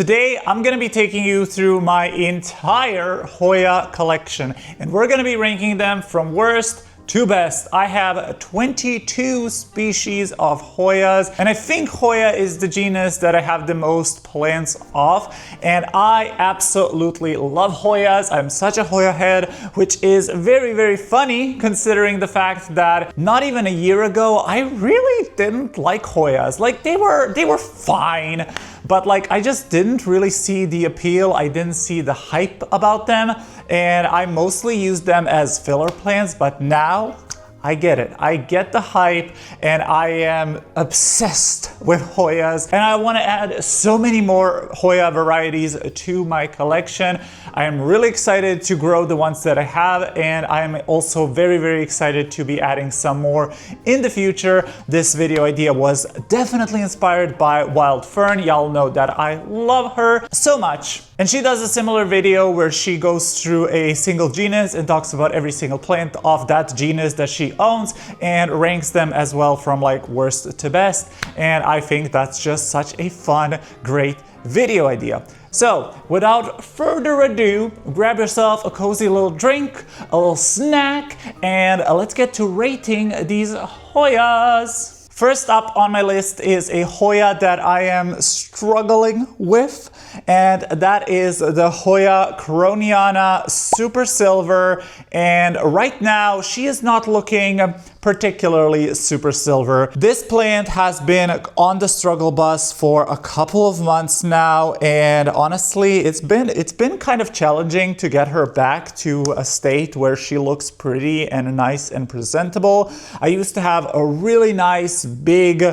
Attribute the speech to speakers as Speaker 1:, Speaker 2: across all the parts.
Speaker 1: Today, I'm gonna be taking you through my entire Hoya collection, and we're gonna be ranking them from worst to best. I have 22 species of Hoyas, and I think Hoya is the genus that I have the most plants of, and I absolutely love Hoyas. I'm such a Hoya head, which is very, very funny considering the fact that not even a year ago, I really didn't like Hoyas. Like they were fine, but like I just didn't really see the appeal. I didn't see the hype about them, and I mostly used them as filler plants, but now I get it. I get the hype, and I am obsessed with Hoyas, and I want to add so many more Hoya varieties to my collection. I am really excited to grow the ones that I have, and I'm also very, very excited to be adding some more in the future. This video idea was definitely inspired by Wild Fern. Y'all know that I love her so much. And she does a similar video where she goes through a single genus and talks about every single plant of that genus that she owns and ranks them as well from like worst to best. And I think that's just such a fun, great video idea. So without further ado, grab yourself a cozy little drink, a little snack, and let's get to rating these Hoyas. First up on my list is a Hoya that I am struggling with, and that is the Hoya Croniana Super Silver. And right now, she is not looking particularly super silver. This plant has been on the struggle bus for a couple of months now, and honestly, it's been kind of challenging to get her back to a state where she looks pretty and nice and presentable. I used to have a really nice big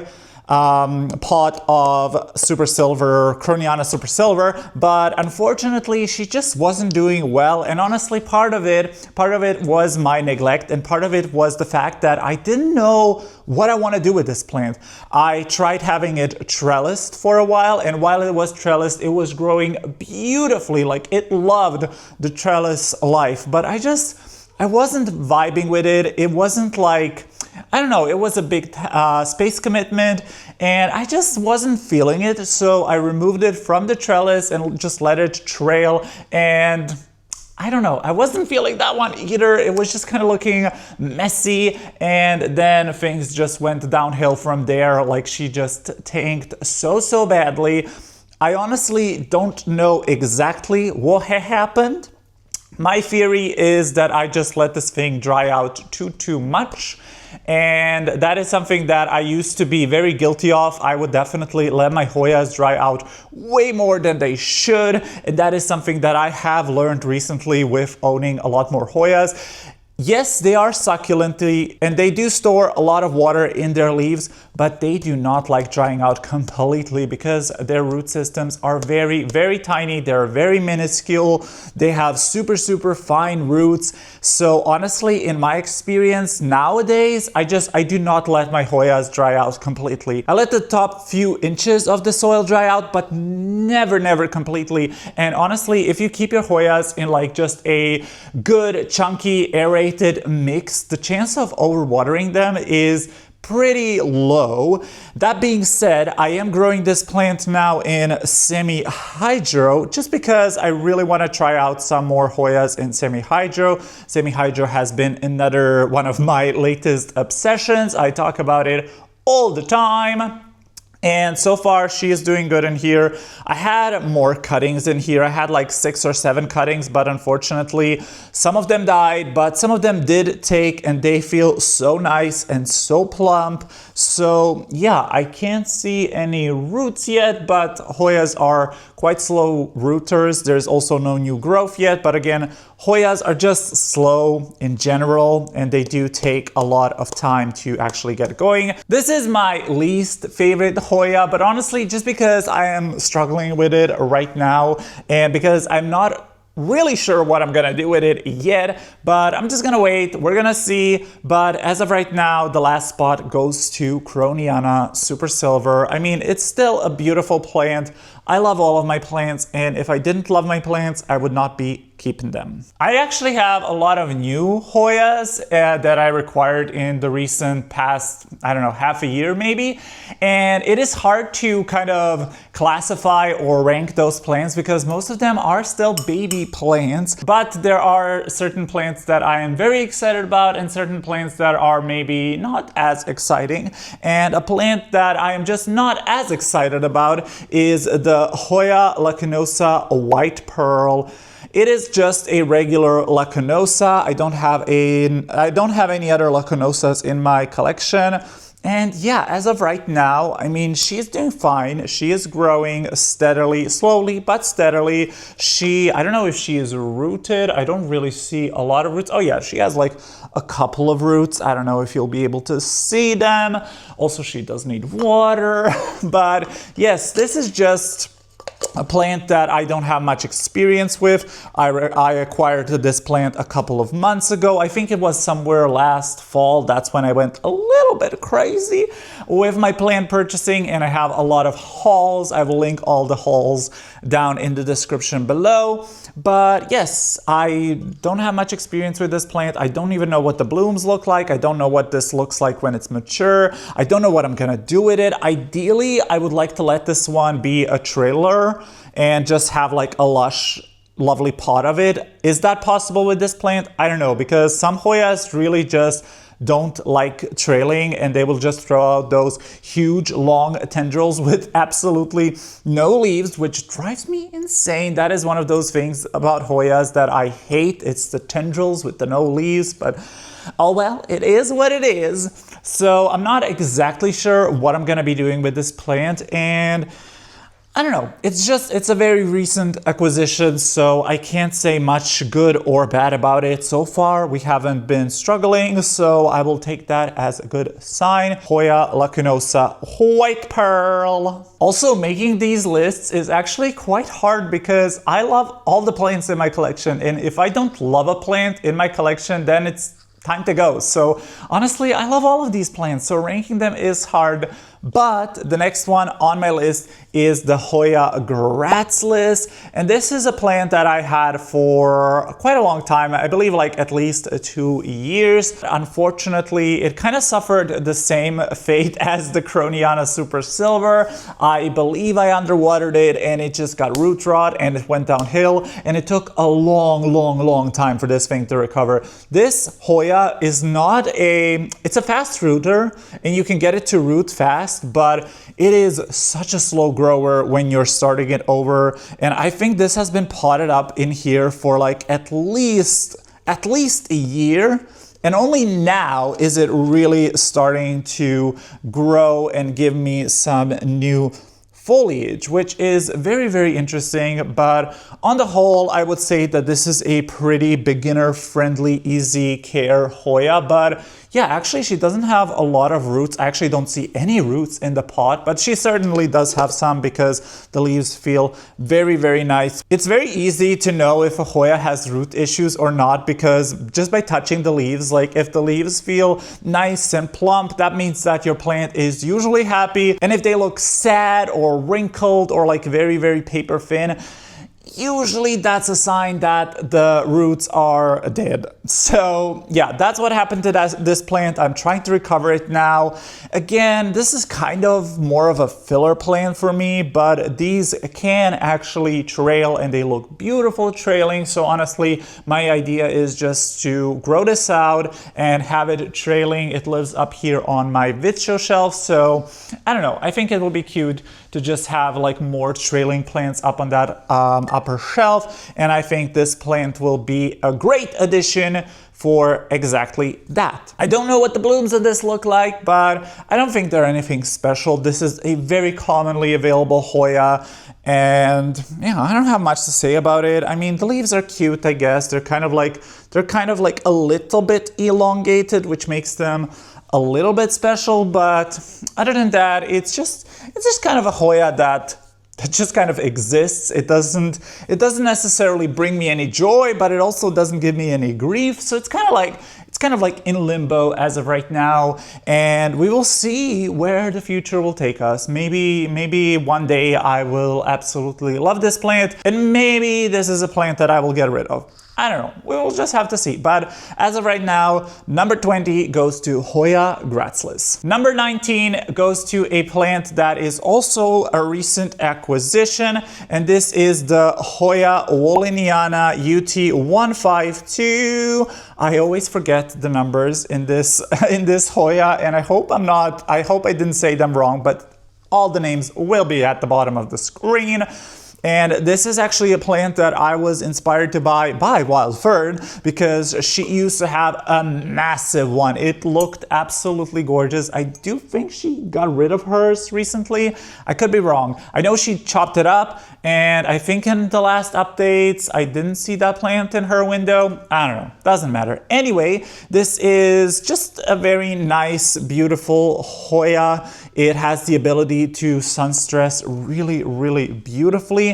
Speaker 1: pot of Super Silver, Croniana Super Silver, but unfortunately she just wasn't doing well. And honestly, part of it was my neglect, and part of it was the fact that I didn't know what I want to do with this plant. I tried having it trellised for a while, and while it was trellised, it was growing beautifully. Like it loved the trellis life, but I wasn't vibing with it. It wasn't like, I don't know, it was a big space commitment, and I just wasn't feeling it. So I removed it from the trellis and just let it trail, and I don't know, I wasn't feeling that one either. It was just kind of looking messy, and then things just went downhill from there. Like she just tanked so badly. I honestly don't know exactly what happened. My theory is that I just let this thing dry out too much, and that is something that I used to be very guilty of. I would definitely let my Hoyas dry out way more than they should, and that is something that I have learned recently with owning a lot more Hoyas. Yes, they are succulent, and they do store a lot of water in their leaves, but they do not like drying out completely because their root systems are very, very tiny. They're very minuscule. They have super fine roots. So honestly, in my experience nowadays, I do not let my Hoyas dry out completely. I let the top few inches of the soil dry out, but never completely. And honestly, if you keep your Hoyas in like just a good, chunky, aerated mix, the chance of overwatering them is pretty low. That being said, I am growing this plant now in semi-hydro just because I really want to try out some more Hoyas in semi-hydro. Semi-hydro has been another one of my latest obsessions. I talk about it all the time. And so far, she is doing good in here. I had more cuttings in here. I had like 6 or 7 cuttings, but unfortunately, some of them died, but some of them did take, and they feel so nice and so plump. So yeah, I can't see any roots yet, but Hoyas are quite slow rooters. There's also no new growth yet, but again, Hoyas are just slow in general, and they do take a lot of time to actually get going. This is my least favorite Hoya, but honestly, just because I am struggling with it right now, and because I'm not really sure what I'm gonna do with it yet, but I'm just gonna wait. We're gonna see. But as of right now, the last spot goes to Croniana Super Silver. I mean, it's still a beautiful plant. I love all of my plants, and if I didn't love my plants, I would not be keeping them. I actually have a lot of new Hoyas that I acquired in the recent past, I don't know, half a year maybe. And it is hard to kind of classify or rank those plants because most of them are still baby plants. But there are certain plants that I am very excited about and certain plants that are maybe not as exciting. And a plant that I am just not as excited about is the Hoya lacanosa white pearl. It is just a regular lacanosa. I don't have any other lacanosas in my collection. And yeah, as of right now, I mean, she's doing fine. She is growing steadily, slowly, but steadily. I don't know if she is rooted. I don't really see a lot of roots. Oh yeah, she has like a couple of roots. I don't know if you'll be able to see them. Also, she does need water. But yes, this is just a plant that I don't have much experience with. I acquired this plant a couple of months ago. I think it was somewhere last fall. That's when I went a little bit crazy with my plant purchasing, and I have a lot of hauls. I will link all the hauls down in the description below. But yes, I don't have much experience with this plant. I don't even know what the blooms look like. I don't know what this looks like when it's mature. I don't know what I'm gonna do with it. Ideally, I would like to let this one be a trailer and just have like a lush, lovely pot of it. Is that possible with this plant? I don't know, because some Hoyas really just don't like trailing and they will just throw out those huge long tendrils with absolutely no leaves, which drives me insane. That is one of those things about Hoyas that I hate. It's the tendrils with the no leaves, but oh well, it is what it is. So I'm not exactly sure what I'm gonna be doing with this plant, and I don't know, it's a very recent acquisition, so I can't say much good or bad about it. So far, we haven't been struggling, so I will take that as a good sign. Hoya lacanosa white pearl. Also, making these lists is actually quite hard because I love all the plants in my collection, and if I don't love a plant in my collection, then it's time to go. So honestly, I love all of these plants, so ranking them is hard. But the next one on my list is the Hoya gracilis, and this is a plant that I had for quite a long time. I believe like at least 2 years. Unfortunately, it kind of suffered the same fate as the Croniana Super Silver. I believe I underwatered it and it just got root rot and it went downhill, and it took a long time for this thing to recover. This Hoya is it's a fast rooter and you can get it to root fast, but it is such a slow grower when you're starting it over. And I think this has been potted up in here for like at least a year. And only now is it really starting to grow and give me some new foliage, which is very interesting. But on the whole, I would say that this is a pretty beginner friendly, easy care Hoya. But yeah, actually she doesn't have a lot of roots. I actually don't see any roots in the pot, but she certainly does have some because the leaves feel very nice. It's very easy to know if a Hoya has root issues or not because just by touching the leaves, like if the leaves feel nice and plump, that means that your plant is usually happy. And if they look sad or wrinkled or like very paper thin, usually that's a sign that the roots are dead. So yeah, that's what happened to this plant. I'm trying to recover it now. Again, this is kind of more of a filler plant for me, but these can actually trail and they look beautiful trailing. So honestly, my idea is just to grow this out and have it trailing. It lives up here on my Vitcho shelf. So I don't know, I think it will be cute to just have like more trailing plants up on that upper shelf, and I think this plant will be a great addition for exactly that. I don't know what the blooms of this look like, but I don't think they're anything special. This is a very commonly available Hoya, and yeah, I don't have much to say about it. I mean, the leaves are cute, I guess. They're kind of like a little bit elongated, which makes them a little bit special, but other than that, it's just kind of a Hoya that just kind of exists. It doesn't necessarily bring me any joy, but it also doesn't give me any grief. So it's kind it's kind of like in limbo as of right now, and we will see where the future will take us. Maybe one day I will absolutely love this plant, and maybe this is a plant that I will get rid of. I don't know, we will just have to see. But as of right now, number 20 goes to Hoya gracilis. Number 19 goes to a plant that is also a recent acquisition, and this is the Hoya Walliniana UT152. I always forget the numbers in this Hoya, and I hope I didn't say them wrong, but all the names will be at the bottom of the screen. And this is actually a plant that I was inspired to buy by Wildfern because she used to have a massive one. It looked absolutely gorgeous. I do think she got rid of hers recently. I could be wrong. I know she chopped it up, and I think in the last updates, I didn't see that plant in her window. I don't know. Doesn't matter. Anyway, this is just a very nice, beautiful Hoya. It has the ability to sun stress really, really beautifully.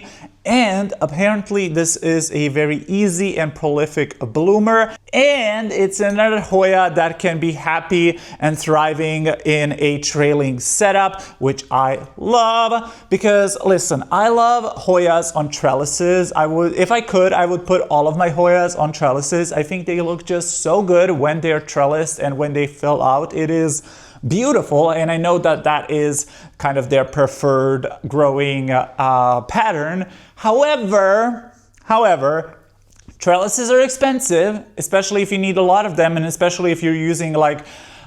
Speaker 1: And apparently this is a very easy and prolific bloomer. And it's another Hoya that can be happy and thriving in a trailing setup, which I love. Because listen, I love Hoyas on trellises. If I could, I would put all of my Hoyas on trellises. I think they look just so good when they're trellised, and when they fill out, it is beautiful. And I know that that is kind of their preferred growing pattern. However, trellises are expensive, especially if you need a lot of them, and especially if you're using like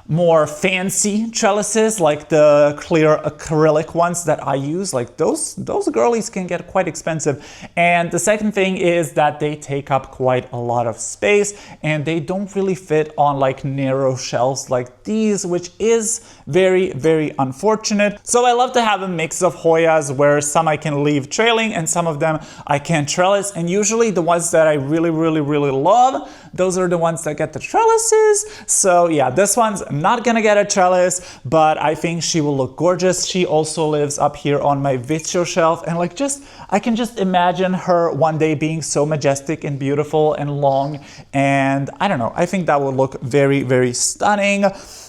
Speaker 1: more fancy trellises like the clear acrylic ones that I use. Like those girlies can get quite expensive. And the second thing is that they take up quite a lot of space, and they don't really fit on like narrow shelves like these, which is very, very unfortunate. So I love to have a mix of Hoyas where some I can leave trailing and some of them I can trellis. And usually the ones that I really, really, really love, those are the ones that get the trellises. So yeah, this one's not gonna get a trellis, but I think she will look gorgeous. She also lives up here on my Vitio shelf, and like I can just imagine her one day being so majestic and beautiful and long, and I don't know, I think that will look very, very stunning.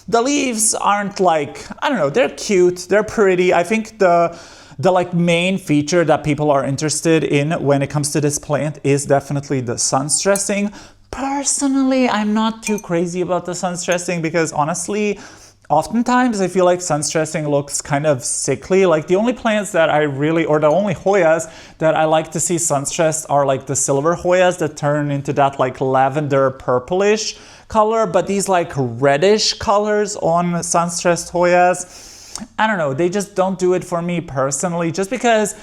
Speaker 1: The leaves aren't like, I don't know, they're cute, they're pretty. I think the like main feature that people are interested in when it comes to this plant is definitely the sun stressing. Personally, I'm not too crazy about the sun stressing because honestly, oftentimes I feel like sun stressing looks kind of sickly. Like the only plants that I really, or the only Hoyas that I like to see sun stressed are like the silver Hoyas that turn into that like lavender purplish color, but these like reddish colors on sun stressed Hoyas, I don't know, they just don't do it for me personally, just because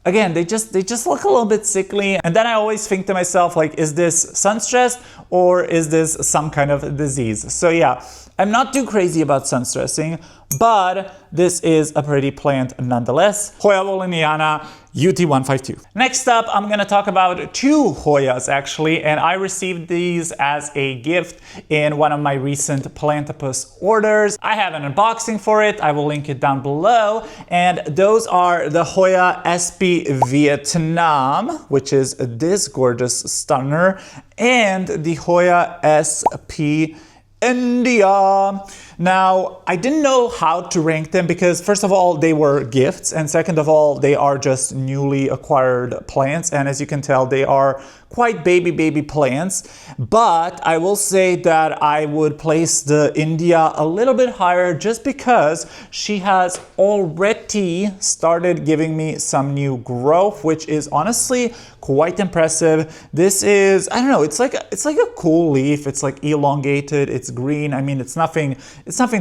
Speaker 1: again, they just look a little bit sickly. And then I always think to myself, like, is this sun stress or is this some kind of disease? So yeah, I'm not too crazy about sun stressing, but this is a pretty plant nonetheless. Hoya Walliniana UT152. Next up, I'm gonna talk about two Hoyas actually, and I received these as a gift in one of my recent Plantopus orders. I have an unboxing for it, I will link it down below, and those are the Hoya SP Vietnam, which is this gorgeous stunner, and the Hoya SP India. Now, I didn't know how to rank them because first of all, they were gifts, and second of all, they are just newly acquired plants, and as you can tell, they are quite baby plants. But I will say that I would place the India a little bit higher just because she has already started giving me some new growth, which is honestly quite impressive. This is, I don't know, it's like a cool leaf. It's like elongated, it's green. I mean, it's nothing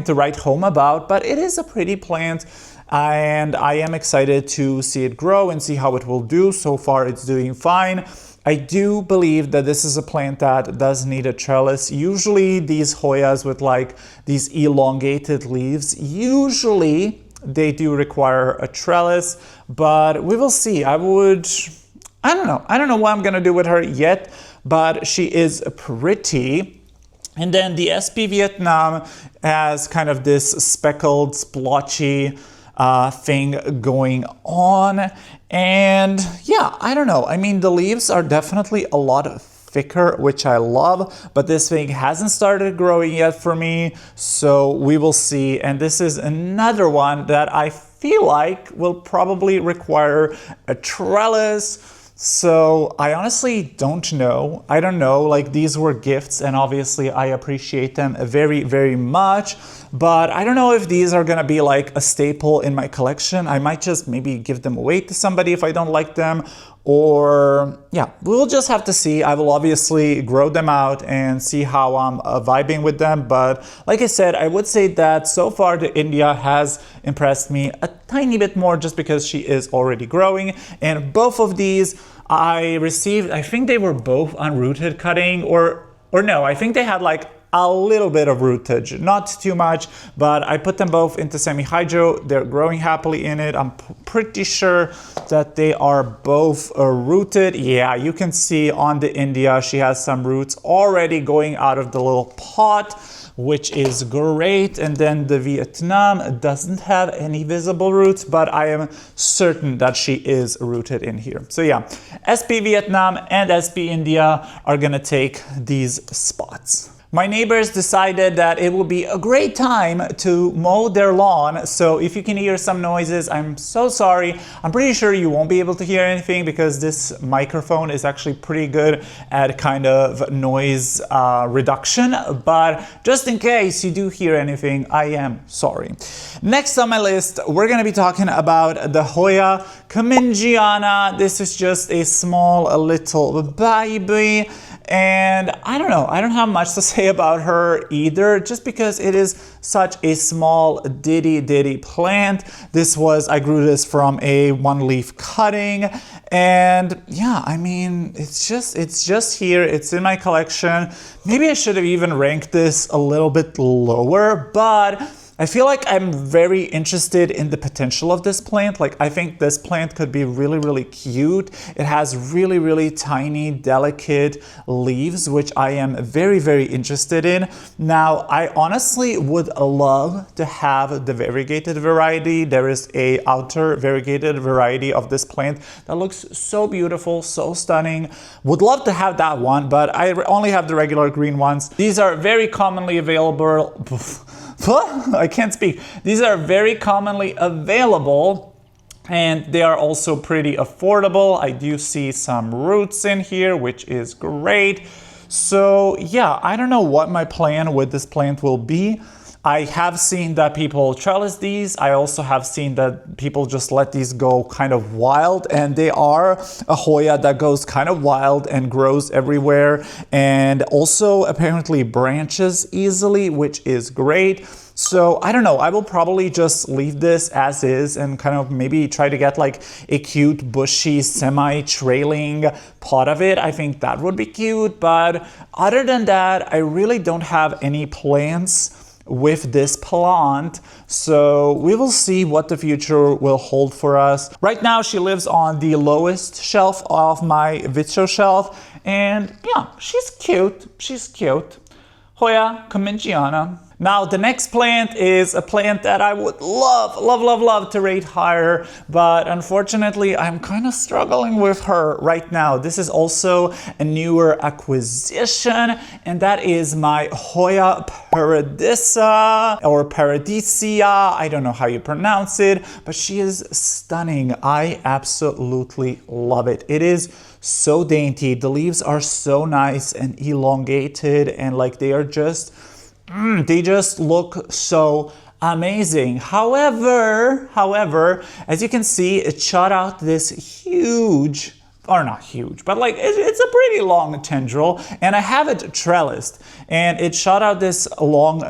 Speaker 1: to write home about, but it is a pretty plant, and I am excited to see it grow and see how it will do. So far, it's doing fine. I do believe that this is a plant that does need a trellis. Usually these Hoyas with like these elongated leaves, usually they do require a trellis, but we will see. I don't know what I'm gonna do with her yet, but she is pretty. And then the SP Vietnam has kind of this speckled, splotchy thing going on. And yeah, I don't know. I mean, the leaves are definitely a lot thicker, which I love, but this thing hasn't started growing yet for me, so we will see. And this is another one that I feel like will probably require a trellis. So I honestly don't know. I don't know, like these were gifts and obviously I appreciate them very, very much, but I don't know if these are gonna be like a staple in my collection. I might just maybe give them away to somebody if I don't like them, or yeah, we'll just have to see. I will obviously grow them out and see how I'm vibing with them. But like I said, I would say that so far the India has impressed me a tiny bit more just because she is already growing. And both of these I received, I think they were both unrooted cutting, or no, I think they had like a little bit of rootage, not too much, but I put them both into semi-hydro. They're growing happily in it. I'm pretty sure that they are both rooted. Yeah, you can see on the India, she has some roots already going out of the little pot, which is great. And then the Vietnam doesn't have any visible roots, but I am certain that she is rooted in here. So yeah, SP Vietnam and SP India are gonna take these spots. My neighbors decided that it would be a great time to mow their lawn, so if you can hear some noises, I'm so sorry. I'm pretty sure you won't be able to hear anything because this microphone is actually pretty good at kind of noise reduction, but just in case you do hear anything, I am sorry. Next on my list, we're going to be talking about the Hoya Comingiana. This is just a small little baby. And I don't know, I don't have much to say about her either, just because it is such a small ditty plant. I grew this from a one leaf cutting, and yeah, I mean, it's just here, it's in my collection. Maybe I should have even ranked this a little bit lower, but I feel like I'm very interested in the potential of this plant. Like, I think this plant could be really, really cute. It has really, really tiny, delicate leaves, which I am very, very interested in. Now, I honestly would love to have the variegated variety. There is a outer variegated variety of this plant that looks so beautiful, so stunning. Would love to have that one, but I only have the regular green ones. These are very commonly available. I can't speak. These are very commonly available and they are also pretty affordable. I do see some roots in here, which is great. So yeah, I don't know what my plan with this plant will be. I have seen that people trellis these. I also have seen that people just let these go kind of wild, and they are a Hoya that goes kind of wild and grows everywhere and also apparently branches easily, which is great. So I don't know, I will probably just leave this as is and kind of maybe try to get like a cute bushy semi-trailing pot of it. I think that would be cute, but other than that, I really don't have any plans with this plant, so we will see what the future will hold for us. Right now she lives on the lowest shelf of my Vitro shelf, and yeah, she's cute. Hoya Comingiana. Now the next plant is a plant that I would love to rate higher, but unfortunately I'm kind of struggling with her right now. This is also a newer acquisition, and that is my Hoya Paradisa or Paradisia. I don't know how you pronounce it, but she is stunning. I absolutely love it. It is so dainty. The leaves are so nice and elongated, and like they are just they just look so amazing. However, as you can see, it shot out this huge, or not huge, but like it's a pretty long tendril, and I have it trellised, and it shot out this long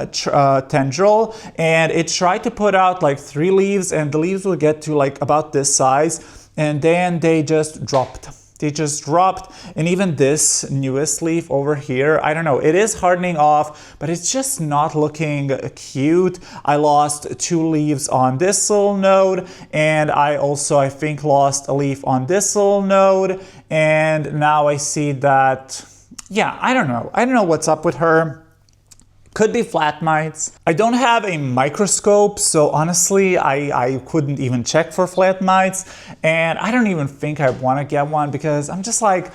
Speaker 1: tendril, and it tried to put out like 3 leaves, and the leaves will get to like about this size, and then they just dropped. And even this newest leaf over here, I don't know, it is hardening off, but it's just not looking cute. I lost 2 leaves on this little node, and I also, I think, lost a leaf on this little node, and now I see that, yeah, I don't know what's up with her. Could be flat mites. I don't have a microscope, so honestly, I couldn't even check for flat mites, and I don't even think I want to get one because I'm just like,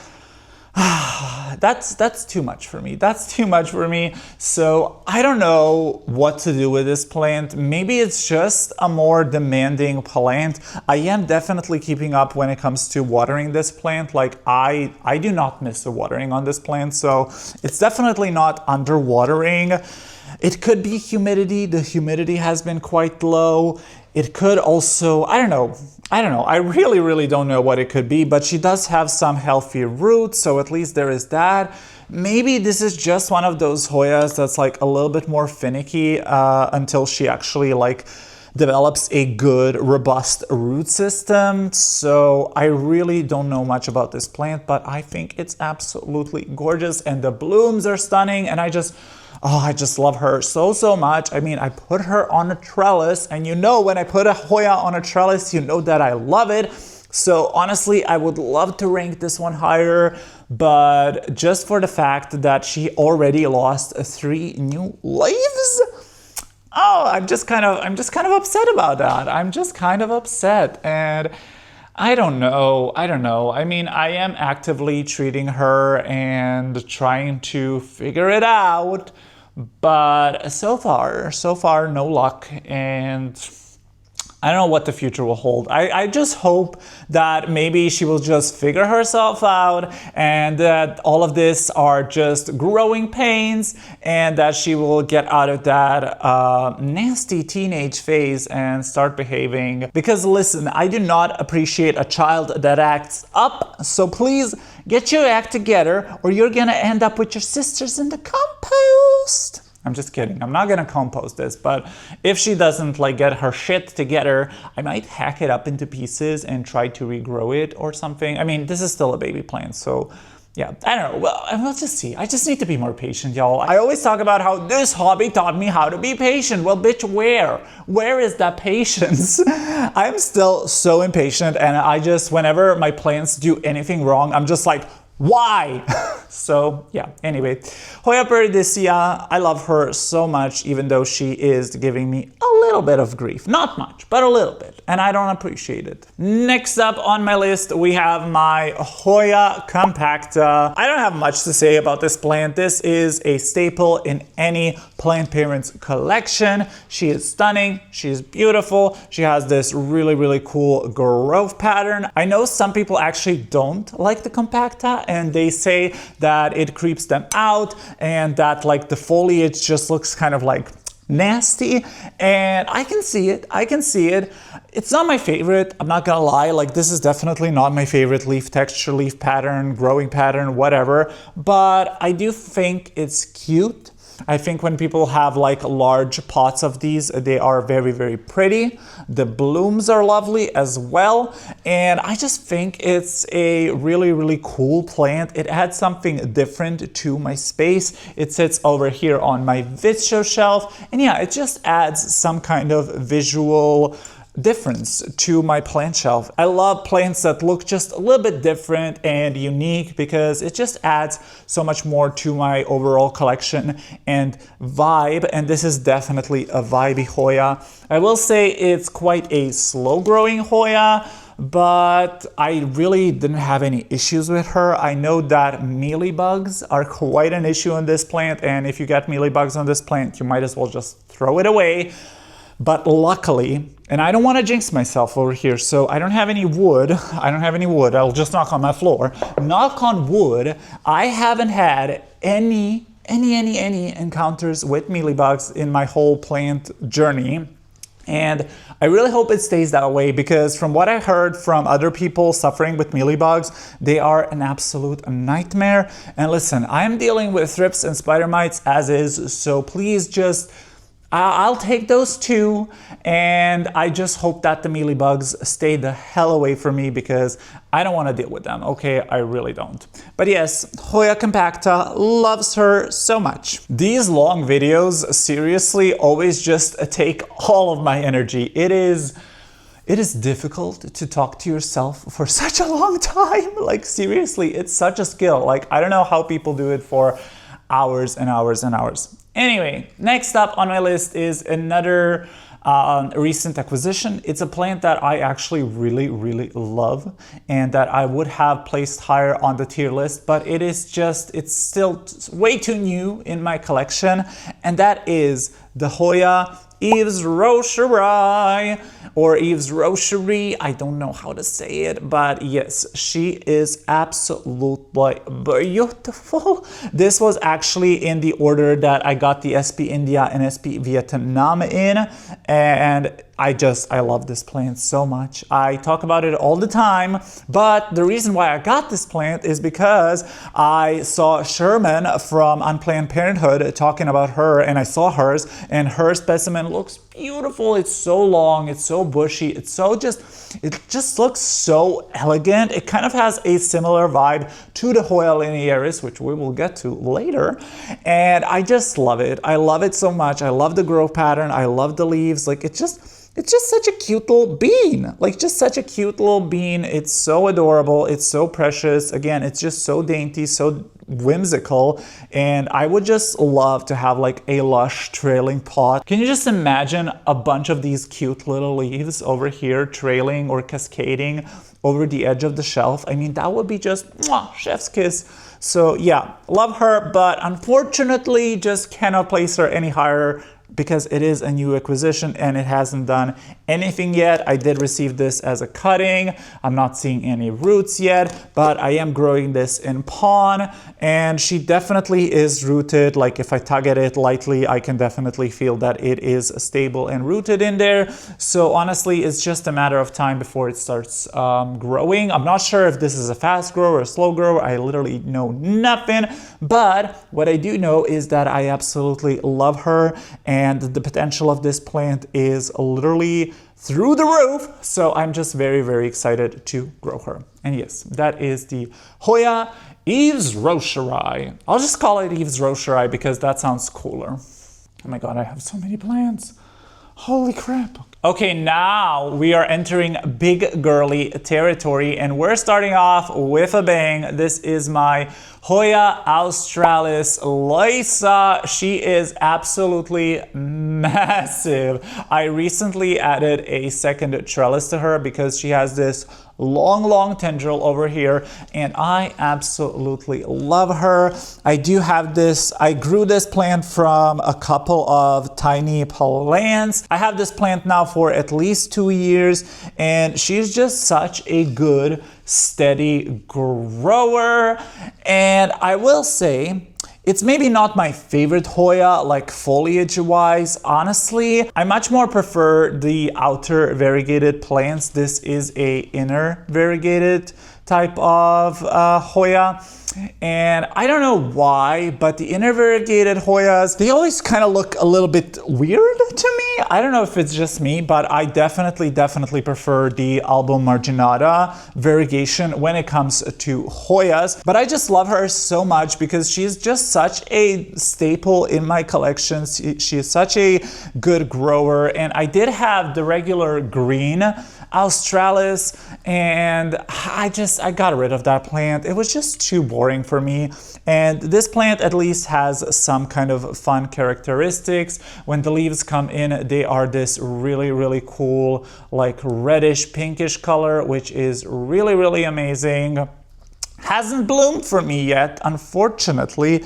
Speaker 1: That's too much for me. That's too much for me. So I don't know what to do with this plant. Maybe it's just a more demanding plant. I am definitely keeping up when it comes to watering this plant. Like I do not miss the watering on this plant. So it's definitely not underwatering. It could be humidity. The humidity has been quite low. It could also, I don't know. I really don't know what it could be, but she does have some healthy roots, so at least there is that. Maybe this is just one of those Hoyas that's like a little bit more finicky until she actually like develops a good, robust root system. So I really don't know much about this plant, but I think it's absolutely gorgeous and the blooms are stunning, and I just love her so much. I mean, I put her on a trellis, and you know when I put a Hoya on a trellis, you know that I love it. So honestly, I would love to rank this one higher, but just for the fact that she already lost 3 new leaves, I'm just kind of upset about that. I'm just kind of upset, and I don't know. I mean, I am actively treating her and trying to figure it out, but so far, no luck, and I don't know what the future will hold. I just hope that maybe she will just figure herself out and that all of this are just growing pains and that she will get out of that nasty teenage phase and start behaving. Because listen, I do not appreciate a child that acts up, so please get your act together or you're gonna end up with your sisters in the compost. I'm just kidding. I'm not gonna compost this, but if she doesn't like get her shit together, I might hack it up into pieces and try to regrow it or something. I mean, this is still a baby plant, so yeah, I don't know. Well, we'll just see. I just need to be more patient, y'all. I always talk about how this hobby taught me how to be patient. Well, bitch, where? Where is that patience? I'm still so impatient, and I just, whenever my plants do anything wrong, I'm just like, why? So yeah, anyway, Hoya Paradisia, I love her so much, even though she is giving me a little bit of grief. Not much, but a little bit, and I don't appreciate it. Next up on my list, we have my Hoya compacta. I don't have much to say about this plant. This is a staple in any plant parent's collection. She is stunning, she is beautiful, she has this really cool growth pattern. I know some people actually don't like the compacta, and they say that it creeps them out and that like the foliage just looks kind of like nasty, and I can see it. It's not my favorite, I'm not gonna lie. Like, this is definitely not my favorite leaf texture, leaf pattern, growing pattern, whatever, but I do think it's cute. I think when people have like large pots of these, they are very pretty. The blooms are lovely as well. And I just think it's a really cool plant. It adds something different to my space. It sits over here on my Vitcho shelf. And yeah, it just adds some kind of visual difference to my plant shelf. I love plants that look just a little bit different and unique because it just adds so much more to my overall collection and vibe, and this is definitely a vibey Hoya. I will say it's quite a slow growing Hoya, but I really didn't have any issues with her. I know that mealybugs are quite an issue on this plant, and if you get mealybugs on this plant, you might as well just throw it away. But luckily, and I don't want to jinx myself over here, so I don't have any wood. I'll just knock on my floor. Knock on wood, I haven't had any encounters with mealybugs in my whole plant journey. And I really hope it stays that way, because from what I heard from other people suffering with mealybugs, they are an absolute nightmare. And listen, I'm dealing with thrips and spider mites as is, so please just, I'll take those too, and I just hope that the mealybugs stay the hell away from me because I don't want to deal with them, okay? I really don't. But yes, Hoya compacta, loves her so much. These long videos seriously always just take all of my energy. It is difficult to talk to yourself for such a long time. Like, seriously, it's such a skill. Like, I don't know how people do it for hours and hours and hours. Anyway, next up on my list is another recent acquisition. It's a plant that I actually really love and that I would have placed higher on the tier list, but it's still way too new in my collection, and that is the Hoya Yves Rocherie, or Yves Rocherie, I don't know how to say it, but yes, she is absolutely beautiful. This was actually in the order that I got the SP India and SP Vietnam in, and I love this plant so much. I talk about it all the time, but the reason why I got this plant is because I saw Sherman from Unplanned Parenthood talking about her, and I saw hers, and her specimen looks beautiful. It's so long, it's so bushy, it just looks so elegant. It kind of has a similar vibe to the Hoya linearis, which we will get to later, and I just love it. I love it so much. I love the growth pattern. I love the leaves. Like, it's just such a cute little bean. Like, just such a cute little bean. It's so adorable. It's so precious. Again, it's just so dainty, so whimsical. And I would just love to have like a lush trailing pot. Can you just imagine a bunch of these cute little leaves over here trailing or cascading over the edge of the shelf? I mean, that would be just mwah, chef's kiss. So yeah, love her, but unfortunately just cannot place her any higher because it is a new acquisition and it hasn't done anything yet. I did receive this as a cutting. I'm not seeing any roots yet, but I am growing this in pon, and she definitely is rooted. Like, if I tug at it lightly, I can definitely feel that it is stable and rooted in there. So honestly, it's just a matter of time before it starts growing. I'm not sure if this is a fast grower or a slow grower. I literally know nothing, but what I do know is that I absolutely love her, and the potential of this plant is literally through the roof. So I'm just very excited to grow her. And yes, that is the Hoya Yves Rocherie. I'll just call it Yves Rocherie because that sounds cooler. Oh my god, I have so many plants. Holy crap. Okay, now we are entering big girly territory, and we're starting off with a bang. This is my Hoya australis Lysa. She is absolutely massive. I recently added a second trellis to her because she has this long tendril over here, and I absolutely love her. I grew this plant from a couple of tiny plants. I have this plant now for at least 2 years, and she's just such a good, steady grower. And I will say, it's maybe not my favorite Hoya, like foliage-wise. Honestly, I much more prefer the outer variegated plants. This is a inner variegated type of Hoya. And I don't know why, but the inner variegated Hoyas, they always kind of look a little bit weird to me. I don't know if it's just me, but I definitely prefer the album marginata variegation when it comes to Hoyas. But I just love her so much because she's just such a staple in my collection. She is such a good grower. And I did have the regular green australis, and I got rid of that plant. It was just too boring for me. And this plant at least has some kind of fun characteristics. When the leaves come in, they are this really cool, like reddish pinkish color, which is really amazing. Hasn't bloomed for me yet, unfortunately,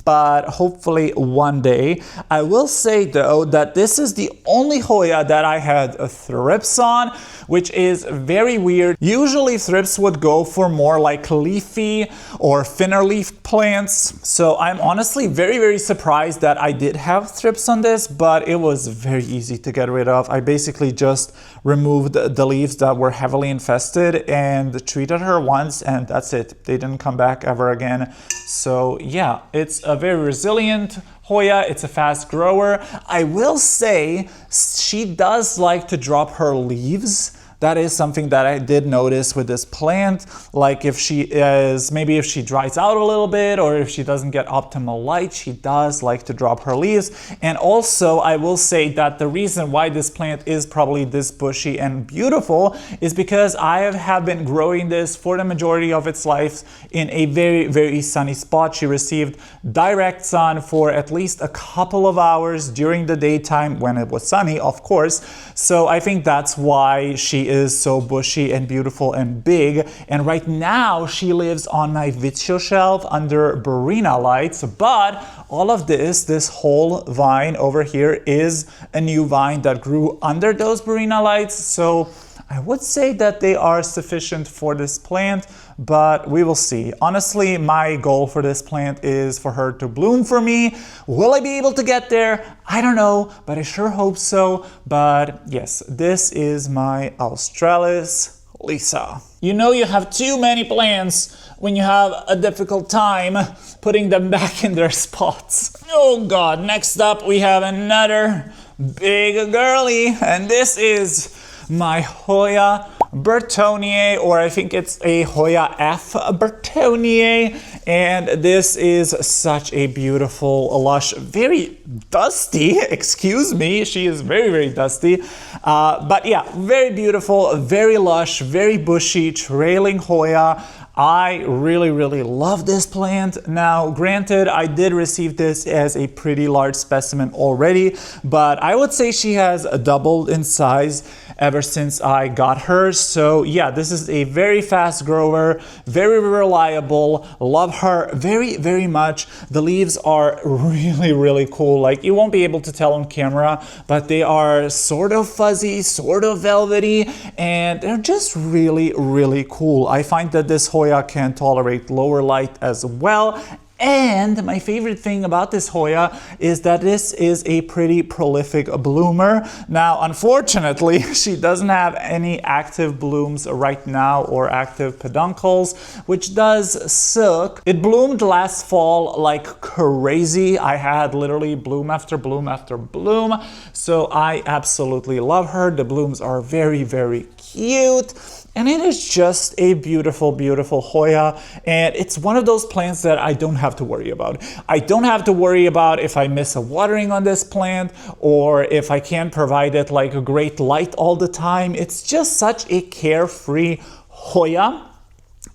Speaker 1: but hopefully one day. I will say though that this is the only Hoya that I had thrips on, which is very weird. Usually thrips would go for more like leafy or thinner leaf plants. So I'm honestly very surprised that I did have thrips on this, but it was very easy to get rid of. I basically just removed the leaves that were heavily infested and treated her once, and that's it. They didn't come back ever again. So yeah, it's a very resilient Hoya. It's a fast grower. I will say she does like to drop her leaves That is something that I did notice with this plant. Like if she dries out a little bit, or if she doesn't get optimal light, she does like to drop her leaves. And also I will say that the reason why this plant is probably this bushy and beautiful is because I have been growing this for the majority of its life in a very, very sunny spot. She received direct sun for at least a couple of hours during the daytime when it was sunny, of course. So I think that's why she is so bushy and beautiful and big. And right now she lives on my video shelf under Barina lights, but all of this whole vine over here is a new vine that grew under those Barina lights. So I would say that they are sufficient for this plant, but we will see. Honestly, my goal for this plant is for her to bloom for me. Will I be able to get there? I don't know, but I sure hope so. But yes, this is my Australis Lisa. You know you have too many plants when you have a difficult time putting them back in their spots. Oh God, next up we have another big girly, and this is my Hoya Bertonier, or I think it's a Hoya F Bertonier, and this is such a beautiful, lush, very dusty, excuse me, she is very, very dusty, but yeah, very beautiful, very lush, very bushy, trailing Hoya. I really, really love this plant. Now, granted, I did receive this as a pretty large specimen already, but I would say she has doubled in size ever since I got her. So yeah, this is a very fast grower, very reliable, love her very, very much. The leaves are really, really cool. Like, you won't be able to tell on camera, but they are sort of fuzzy, sort of velvety, and they're just really, really cool. I find that this Hoya can tolerate lower light as well. And my favorite thing about this Hoya is that this is a pretty prolific bloomer. Now, unfortunately, she doesn't have any active blooms right now or active peduncles, which does suck. It bloomed last fall like crazy. I had literally bloom after bloom after bloom. So I absolutely love her. The blooms are very, very cute. And it is just a beautiful, beautiful Hoya. And it's one of those plants that I don't have to worry about. I don't have to worry about if I miss a watering on this plant, or if I can't provide it like a great light all the time. It's just such a carefree Hoya.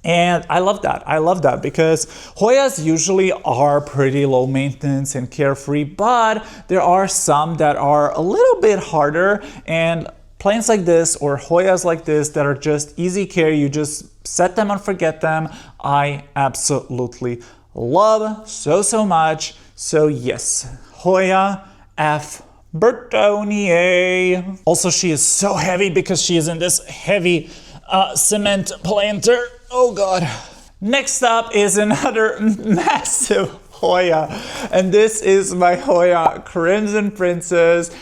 Speaker 1: And I love that. I love that because Hoyas usually are pretty low maintenance and carefree, but there are some that are a little bit harder, and plants like this or Hoyas like this that are just easy care, you just set them and forget them, I absolutely love so much. So yes, Hoya F Bertonier. Also, she is so heavy because she is in this heavy cement planter. Oh God. Next up is another massive Hoya, and this is my Hoya Crimson Princess.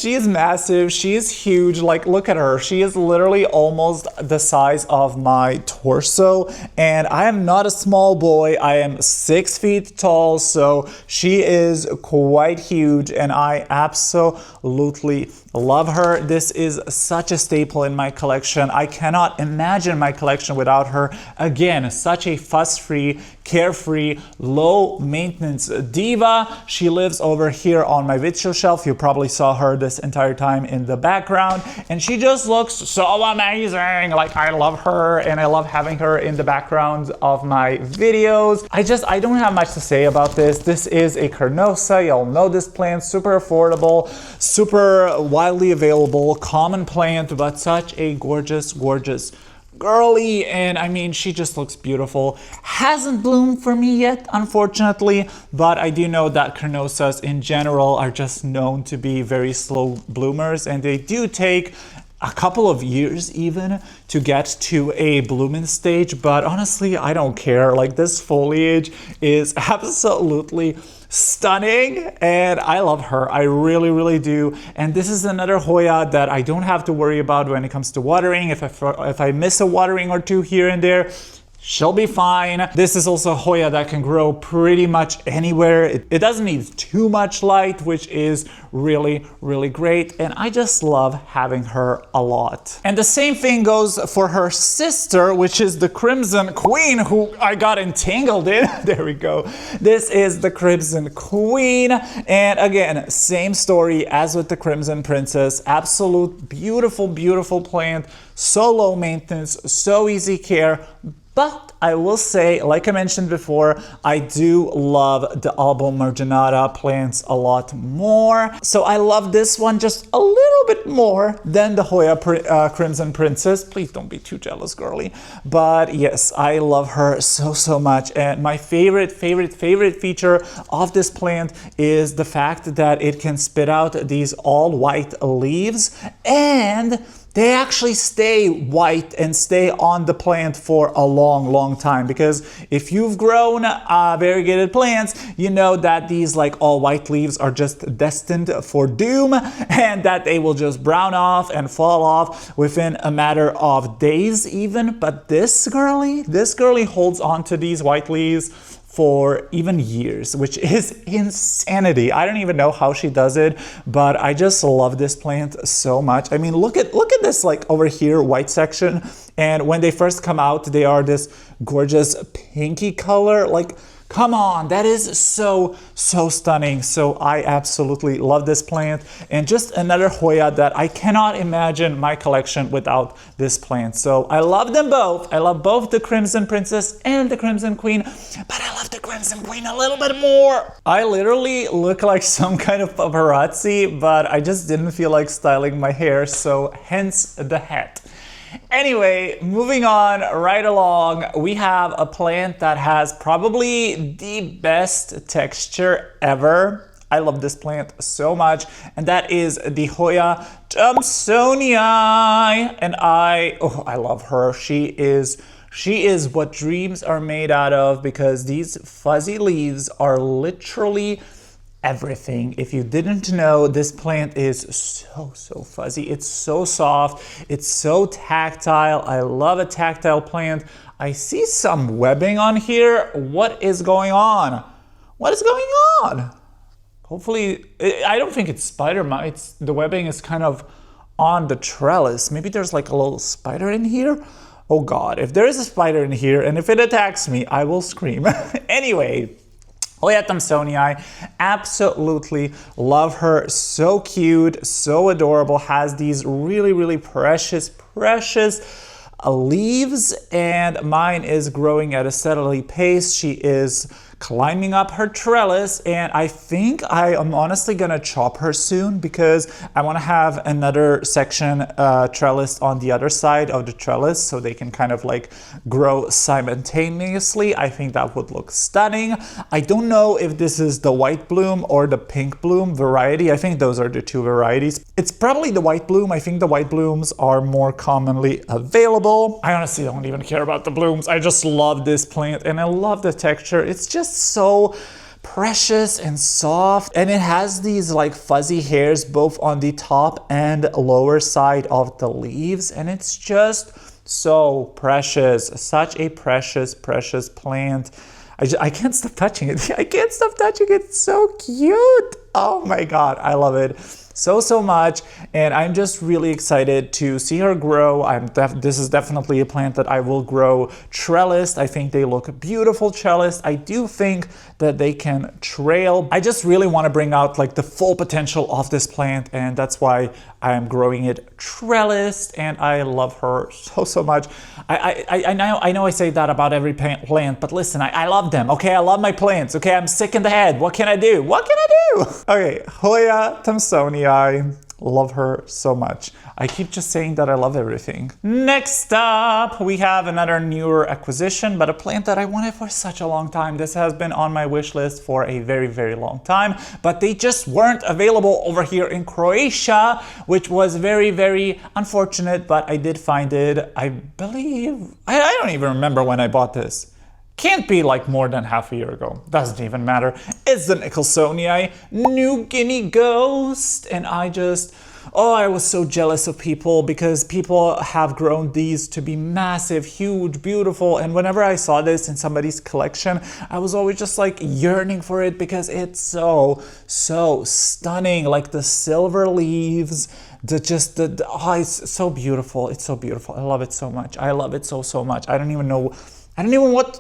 Speaker 1: She is massive, she is huge, like look at her, she is literally almost the size of my torso, and I am not a small boy, I am 6 feet tall, so she is quite huge, and I absolutely love her. This is such a staple in my collection. I cannot imagine my collection without her. Again, such a fuss-free, carefree, low-maintenance diva. She lives over here on my video shelf. You probably saw her this entire time in the background, and she just looks so amazing. Like, I love her, and I love having her in the background of my videos. I don't have much to say about this. This is a Carnosa. Y'all know this plant, super affordable, super widely available, common plant, but such a gorgeous, gorgeous girly. And I mean, she just looks beautiful. Hasn't bloomed for me yet, unfortunately, but I do know that Carnosas in general are just known to be very slow bloomers, and they do take a couple of years even to get to a blooming stage. But honestly, I don't care. Like, this foliage is absolutely stunning, and I love her. I really, really do. And this is another Hoya that I don't have to worry about when it comes to watering. If I miss a watering or two here and there, she'll be fine. This is also a Hoya that can grow pretty much anywhere. It doesn't need too much light, which is really, really great. And I just love having her a lot. And the same thing goes for her sister, which is the Crimson Queen, who I got entangled in. There we go. This is the Crimson Queen. And again, same story as with the Crimson Princess. Absolute beautiful, beautiful plant. So low maintenance, so easy care. But I will say, like I mentioned before, I do love the Albo Marginata plants a lot more. So I love this one just a little bit more than the Hoya Crimson Princess. Please don't be too jealous, girly. But yes, I love her so, so much. And my favorite feature of this plant is the fact that it can spit out these all white leaves, and they actually stay white and stay on the plant for a long, long time. Because if you've grown variegated plants, you know that these like all white leaves are just destined for doom, and that they will just brown off and fall off within a matter of days even. But this girly holds on to these white leaves for even years, which is insanity. I don't even know how she does it, but I just love this plant so much. I mean, look at this like over here white section, and when they first come out, they are this gorgeous pinky color. Like, come on, that is so stunning. So I absolutely love this plant, and just another Hoya that I cannot imagine my collection without this plant. So I love them both. I love both the Crimson Princess and the Crimson Queen, but I love the Crimson Queen a little bit more. I literally look like some kind of paparazzi, but I just didn't feel like styling my hair, so hence the hat. Anyway, moving on right along, we have a plant that has probably the best texture ever. I love this plant so much, and that is the Hoya Thomsonii. And I love her. She is what dreams are made out of, because these fuzzy leaves are literally everything. If you didn't know, this plant is so fuzzy. It's so soft. It's so tactile. I love a tactile plant. I see some webbing on here. What is going on? What is going on? Hopefully, I don't think it's spider mites. The webbing is kind of on the trellis. Maybe there's like a little spider in here. Oh God, if there is a spider in here and if it attacks me, I will scream. Anyway, Hoya Thomsonii, absolutely love her. So cute, so adorable, has these really precious leaves, and mine is growing at a steady pace. She is climbing up her trellis, and I think I am honestly gonna chop her soon, because I want to have another section trellis on the other side of the trellis, so they can kind of like grow simultaneously. I think that would look stunning. I don't know if this is the white bloom or the pink bloom variety. I think those are the two varieties. It's probably the white bloom. I think the white blooms are more commonly available. I honestly don't even care about the blooms. I just love this plant, and I love the texture. It's just so precious and soft, and it has these like fuzzy hairs both on the top and lower side of the leaves, and it's just so precious. Such a precious plant. I can't stop touching it. I can't stop touching it. It's so cute. Oh my God, I love it so much, and I'm just really excited to see her grow. This is definitely a plant that I will grow trellised. I think they look beautiful trellised. I do think that they can trail. I just really want to bring out like the full potential of this plant, and that's why I am growing it trellised, and I love her so much. I know I say that about every plant, but listen, I love them, okay? I love my plants, okay? I'm sick in the head. What can I do? What can I do? Okay, Hoya Thomsonii. I love her so much. I keep just saying that I love everything. Next up, we have another newer acquisition, but a plant that I wanted for such a long time. This has been on my wish list for a very long time, but they just weren't available over here in Croatia, which was very unfortunate, but I did find it. I believe, I don't even remember when I bought this. Can't be like more than half a year ago. Doesn't even matter. It's the Nicholsonii New Guinea Ghost. And I just Oh, I was so jealous of people because people have grown these to be massive, huge, beautiful. And whenever I saw this in somebody's collection, I was always just like yearning for it because it's so stunning. Like the silver leaves, oh, it's so beautiful. It's so beautiful. I love it so much. I love it so much. I don't even know what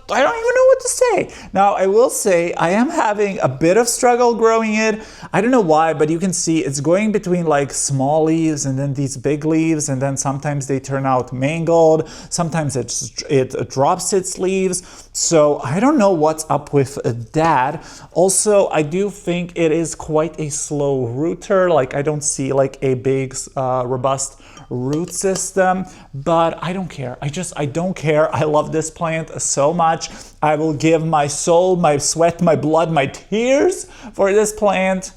Speaker 1: to say. Now, I will say I am having a bit of struggle growing it. I don't know why, but you can see it's going between like small leaves and then these big leaves, and then sometimes they turn out mangled. Sometimes it drops its leaves. So I don't know what's up with that. Also, I do think it is quite a slow rooter. Like I don't see like a big, robust root system, but I don't care. I don't care. I love this plant so much. I will give my soul, my sweat, my blood, my tears for this plant.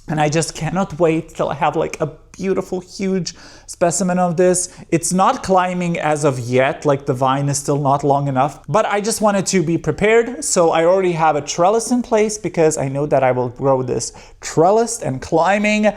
Speaker 1: And I just cannot wait till I have like a beautiful, huge specimen of this. It's not climbing as of yet, like the vine is still not long enough, but I just wanted to be prepared. So I already have a trellis in place because I know that I will grow this trellis and climbing.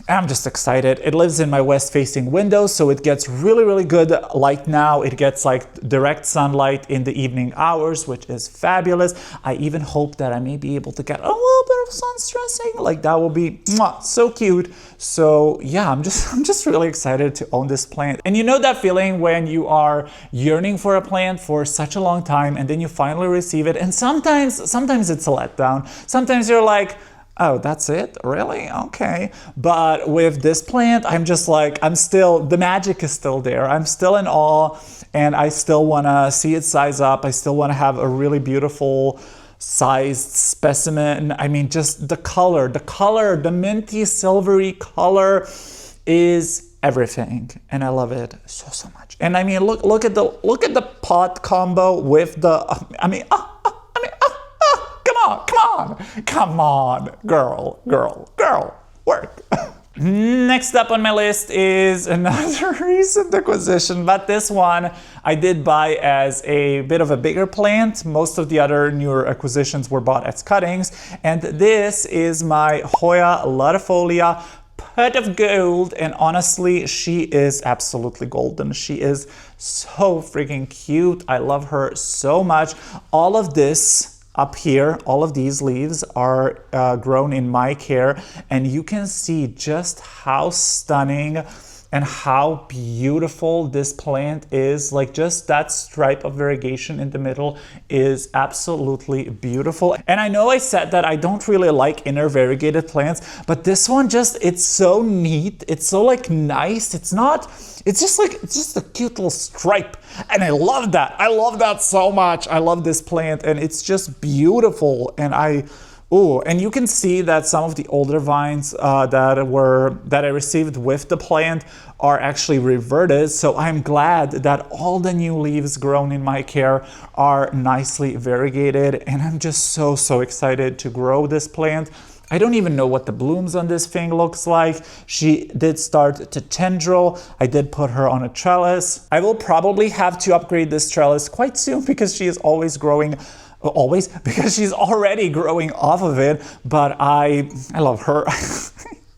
Speaker 1: I'm just excited. It lives in my west-facing window, so it gets really good light now. It gets like direct sunlight in the evening hours, which is fabulous. I even hope that I may be able to get a little bit of sun stressing. Like that will be so cute. So yeah, I'm just really excited to own this plant. And you know that feeling when you are yearning for a plant for such a long time and then you finally receive it, and sometimes it's a letdown. Sometimes you're like, oh, that's it? Really? Okay. But with this plant, I'm just like, the magic is still there. I'm still in awe, and I still want to see it size up. I still want to have a really beautiful sized specimen. I mean, just the color, the minty silvery color is everything, and I love it so much. And I mean, look at the pot combo with the, come on, girl, work. Next up on my list is another recent acquisition, but this one I did buy as a bit of a bigger plant. Most of the other newer acquisitions were bought as cuttings, and this is my Hoya latifolia pot of gold, and honestly, she is absolutely golden. She is so freaking cute. I love her so much. All of this up here, all of these leaves are grown in my care, and you can see just how stunning and how beautiful this plant is. Like just that stripe of variegation in the middle is absolutely beautiful. And I know I said that I don't really like inner variegated plants, but this one it's so neat. It's so like nice. It's just a cute little stripe. And I love that. I love that so much. I love this plant, and it's just beautiful. And and you can see that some of the older vines that I received with the plant are actually reverted. So I'm glad that all the new leaves grown in my care are nicely variegated, and I'm just so excited to grow this plant. I don't even know what the blooms on this thing looks like. She did start to tendril. I did put her on a trellis. I will probably have to upgrade this trellis quite soon because she is because she's already growing off of it, but I love her.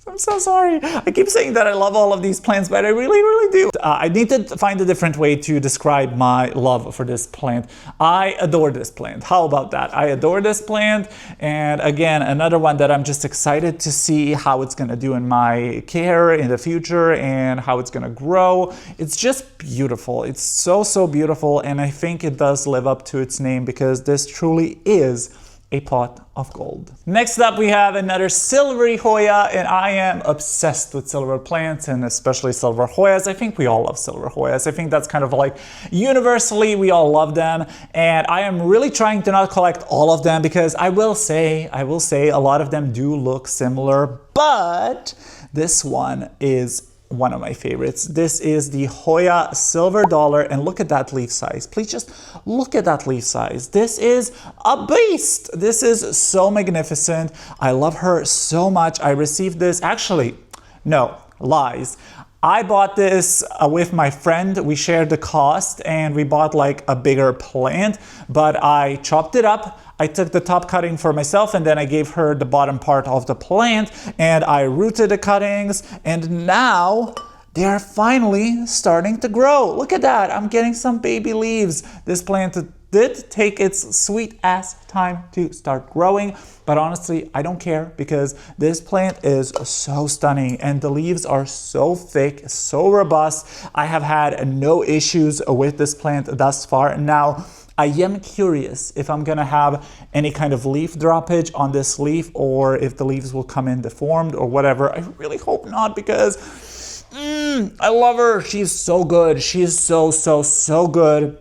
Speaker 1: I'm so sorry. I keep saying that I love all of these plants, but I really do. I need to find a different way to describe my love for this plant. I adore this plant. How about that? I adore this plant. And again, another one that I'm just excited to see how it's going to do in my care in the future and how it's going to grow. It's just beautiful. It's so beautiful. And I think it does live up to its name because this truly is a pot of gold. Next up, we have another silvery Hoya, and I am obsessed with silver plants and especially silver Hoyas. I think we all love silver Hoyas. I think that's kind of like universally we all love them, and I am really trying to not collect all of them because I will say a lot of them do look similar, but this one is one of my favorites. This is the Hoya Silver Dollar, and look at that leaf size. Please just look at that leaf size. This is a beast. This is so magnificent. I love her so much. I received this, actually, no, lies. I bought this with my friend. We shared the cost and we bought like a bigger plant, but I chopped it up. I took the top cutting for myself and then I gave her the bottom part of the plant and I rooted the cuttings, and now they are finally starting to grow. Look at that. I'm getting some baby leaves. This plant did take its sweet ass time to start growing, but honestly, I don't care because this plant is so stunning and the leaves are so thick, so robust. I have had no issues with this plant thus far. Now, I am curious if I'm gonna have any kind of leaf droppage on this leaf or if the leaves will come in deformed or whatever. I really hope not because I love her. She's so good. She is so good.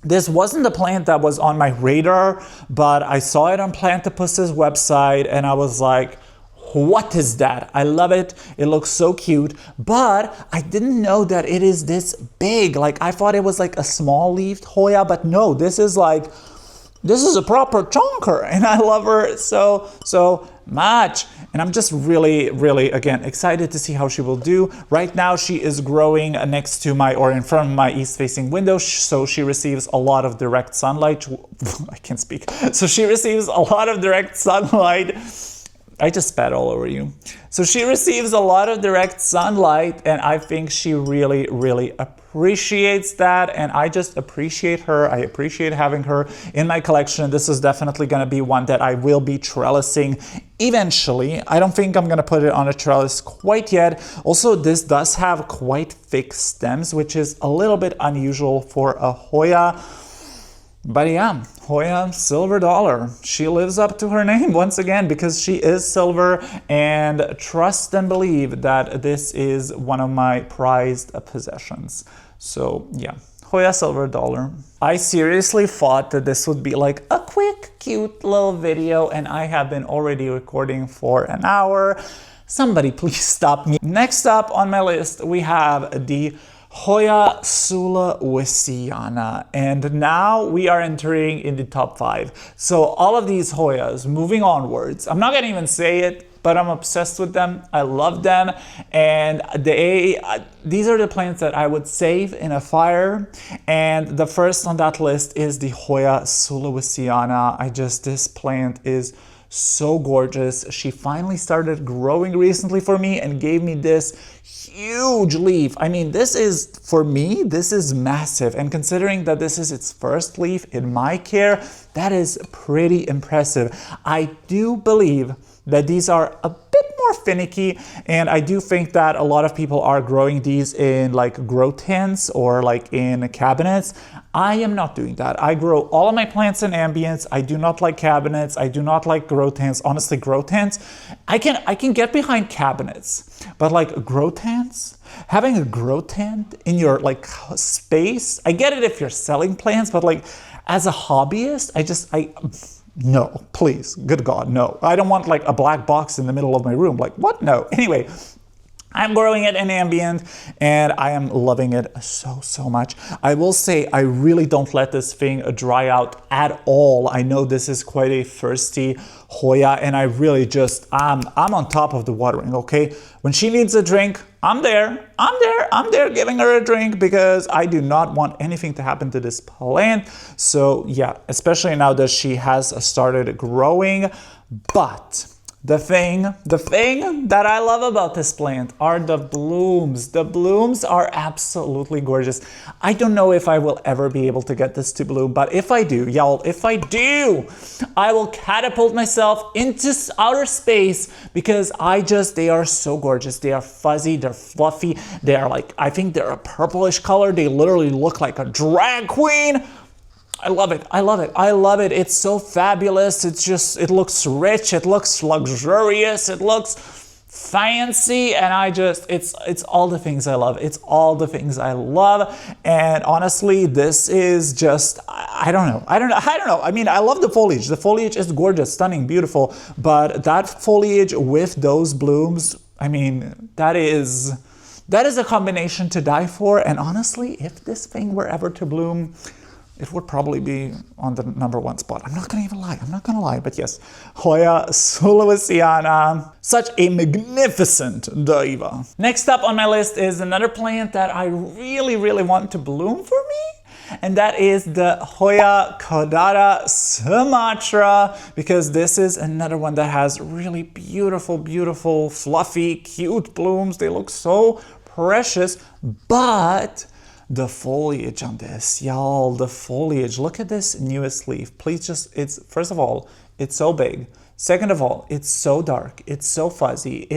Speaker 1: This wasn't the plant that was on my radar, but I saw it on Plantopus's website and I was like, what is that? I love it. It looks so cute, but I didn't know that it is this big. Like I thought it was like a small leafed Hoya, but no, this is a proper chonker and I love her so much. And I'm just really, again, excited to see how she will do. Right now, she is growing next to or in front of my east-facing window, so she receives a lot of direct sunlight. I can't speak. So she receives a lot of direct sunlight. I just spat all over you. So she receives a lot of direct sunlight and I think she really appreciates that, and I just appreciate her. I appreciate having her in my collection. This is definitely going to be one that I will be trellising eventually. I don't think I'm going to put it on a trellis quite yet. Also, this does have quite thick stems, which is a little bit unusual for a Hoya. But yeah, Hoya Silver Dollar. She lives up to her name once again because she is silver, and trust and believe that this is one of my prized possessions. So yeah, Hoya Silver Dollar. I seriously thought that this would be like a quick, cute little video, and I have been already recording for an hour. Somebody please stop me. Next up on my list, we have the Hoya Sulawesiana, and now we are entering in the top 5. So all of these Hoyas, moving onwards, I'm not gonna even say it, but I'm obsessed with them. I love them, and these are the plants that I would save in a fire. And the first on that list is the Hoya Sulawesiana. This plant is so gorgeous. She finally started growing recently for me and gave me this huge leaf. I mean, this is, for me, this is massive. And considering that this is its first leaf in my care, that is pretty impressive. I do believe that these are a bit more finicky, and I do think that a lot of people are growing these in like grow tents or like in cabinets. I am not doing that. I grow all of my plants in ambience. I do not like cabinets. I do not like grow tents. Honestly, grow tents, I can get behind cabinets, but like grow tents, having a grow tent in your like space, I get it if you're selling plants, but like as a hobbyist, no, please, good God, no. I don't want like a black box in the middle of my room. Like, what? No. Anyway, I'm growing it in ambient and I am loving it so much. I will say I really don't let this thing dry out at all. I know this is quite a thirsty Hoya, and I really just, I'm on top of the watering, okay? When she needs a drink, I'm there giving her a drink because I do not want anything to happen to this plant. So yeah, especially now that she has started growing. But the thing that I love about this plant are the blooms. The blooms are absolutely gorgeous. I don't know if I will ever be able to get this to bloom, but if I do, y'all, if I do, I will catapult myself into outer space because they are so gorgeous. They are fuzzy, they're fluffy, they are like, I think they're a purplish color. They literally look like a drag queen. I love it. I love it. I love it. It's so fabulous. It looks rich. It looks luxurious. It looks fancy. And it's all the things I love. It's all the things I love. And honestly, this is just, I don't know. I mean, I love the foliage. The foliage is gorgeous, stunning, beautiful. But that foliage with those blooms, I mean, that is a combination to die for. And honestly, if this thing were ever to bloom, it would probably be on the #1 spot. I'm not gonna even lie, I'm not gonna lie, but yes, Hoya sulawesiana, such a magnificent diva. Next up on my list is another plant that I really want to bloom for me, and that is the Hoya caudata Sumatra, because this is another one that has really beautiful, fluffy, cute blooms. They look so precious, but the foliage on this, y'all, the foliage, look at this newest leaf. Please just, first of all, it's so big. Second of all, it's so dark, it's so fuzzy,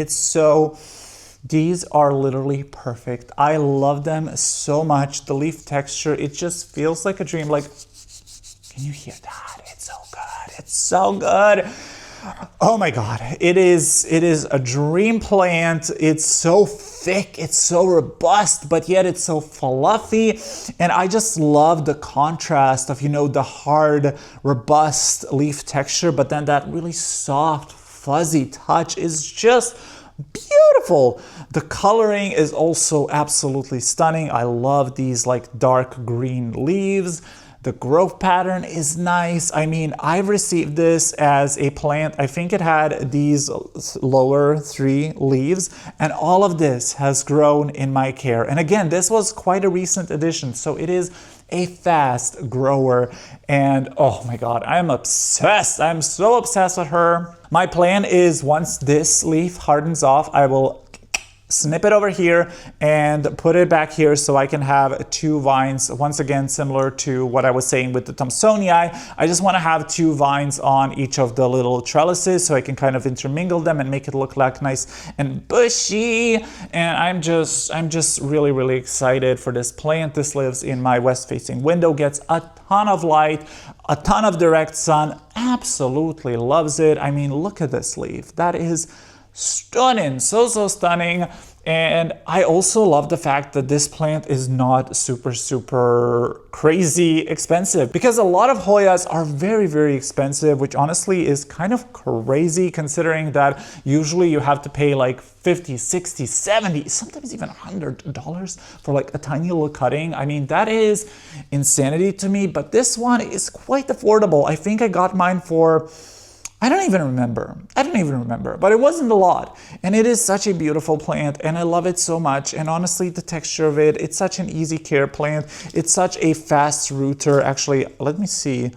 Speaker 1: these are literally perfect. I love them so much. The leaf texture, it just feels like a dream. Like, can you hear that? It's so good, it's so good. Oh my God, it is a dream plant. It's so thick, it's so robust, but yet it's so fluffy. And I just love the contrast of, the hard, robust leaf texture, but then that really soft, fuzzy touch is just beautiful. The coloring is also absolutely stunning. I love these like dark green leaves. The growth pattern is nice. I mean, I've received this as a plant. I think it had these lower 3 leaves, and all of this has grown in my care. And again, this was quite a recent addition, so it is a fast grower. And oh my God, I'm obsessed. I'm so obsessed with her. My plan is once this leaf hardens off, I will snip it over here and put it back here so I can have 2 vines. Once again, similar to what I was saying with the Thomsonii, I just want to have 2 vines on each of the little trellises so I can kind of intermingle them and make it look like nice and bushy. And I'm just really excited for this plant. This lives in my west-facing window, gets a ton of light, a ton of direct sun, absolutely loves it. I mean, look at this leaf. That is stunning, so stunning. And I also love the fact that this plant is not super crazy expensive, because a lot of Hoyas are very expensive, which honestly is kind of crazy considering that usually you have to pay like $50, $60, $70, sometimes even $100 for like a tiny little cutting. I mean, that is insanity to me, but this one is quite affordable. I think I got mine for, I don't even remember, but it wasn't a lot. And it is such a beautiful plant and I love it so much. And honestly, the texture of it, it's such an easy care plant. It's such a fast rooter. Actually, let me see.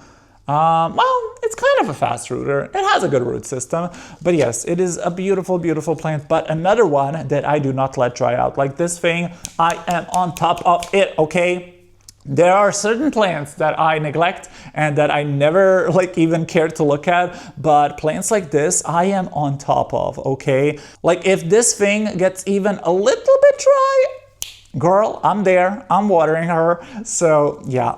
Speaker 1: Well, it's kind of a fast rooter. It has a good root system, but yes, it is a beautiful plant. But another one that I do not let dry out. Like this thing, I am on top of it, okay? There are certain plants that I neglect and that I never like even care to look at, but plants like this I am on top of, okay? Like if this thing gets even a little bit dry, girl, I'm there, I'm watering her. So yeah,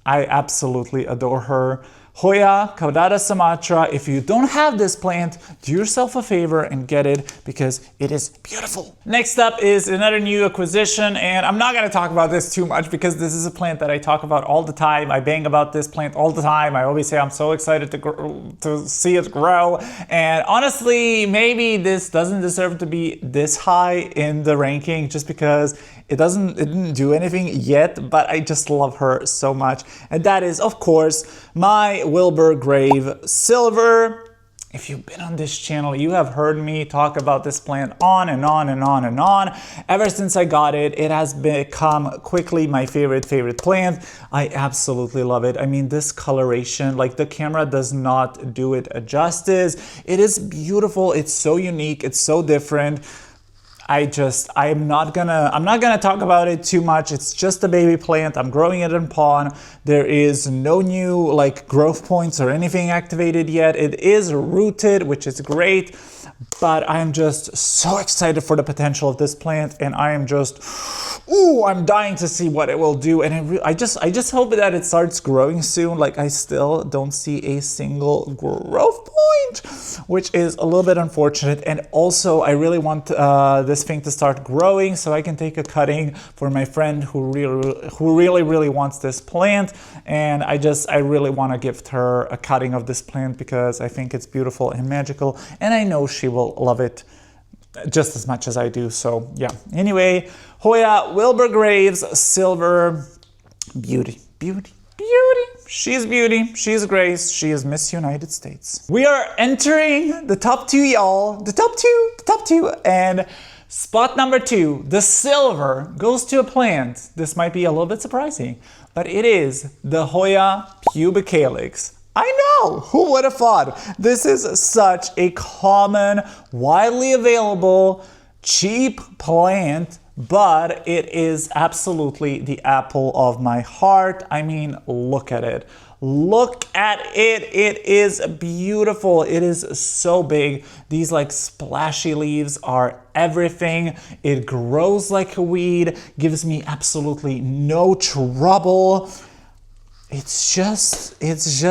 Speaker 1: I absolutely adore her. Hoya caudata Sumatra. If you don't have this plant, do yourself a favor and get it because it is beautiful. Next up is another new acquisition, and I'm not going to talk about this too much because this is a plant that I talk about all the time. I bang about this plant all the time. I always say I'm so excited to see it grow. And honestly, maybe this doesn't deserve to be this high in the ranking just because it didn't do anything yet, but I just love her so much. And that is, of course, my Wilbur Grave Silver. If you've been on this channel, you have heard me talk about this plant on and on. Ever since I got it, it has become quickly my favorite plant. I absolutely love it. I mean, this coloration, like the camera does not do it justice. It is beautiful. It's so unique. It's so different. I'm not gonna talk about it too much. It's just a baby plant. I'm growing it in pond. There is no new like growth points or anything activated yet. It is rooted, which is great, but I'm just so excited for the potential of this plant, and I am just, I'm dying to see what it will do. And I just hope that it starts growing soon. Like I still don't see a single growth point, which is a little bit unfortunate. And also I really want this thing to start growing so I can take a cutting for my friend who really wants this plant. And I really want to gift her a cutting of this plant because I think it's beautiful and magical, and I know she will love it just as much as I do. So yeah, anyway, Hoya Wilbur Graves Silver, beauty. She's beauty, she's grace, she is Miss United States. We are entering the top two, y'all. The top two. And spot number 2, the silver, goes to a plant. This might be a little bit surprising, but it is the Hoya pubicalyx. I know, who would have thought? This is such a common, widely available, cheap plant, but it is absolutely the apple of my heart. I mean, look at it. Look at it. It is beautiful. It is so big. These like splashy leaves are everything. It grows like a weed, gives me absolutely no trouble. It's just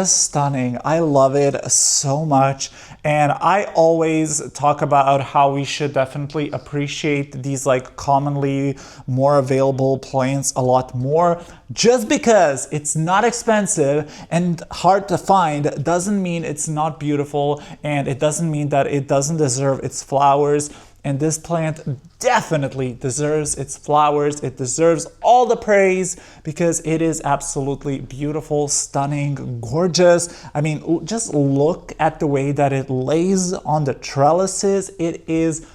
Speaker 1: stunning. I love it so much. And I always talk about how we should definitely appreciate these like commonly more available plants a lot more. Just because it's not expensive and hard to find doesn't mean it's not beautiful, and it doesn't mean that it doesn't deserve its flowers. And this plant definitely deserves its flowers. It deserves all the praise because it is absolutely beautiful, stunning, gorgeous. I mean, just look at the way that it lays on the trellises. It is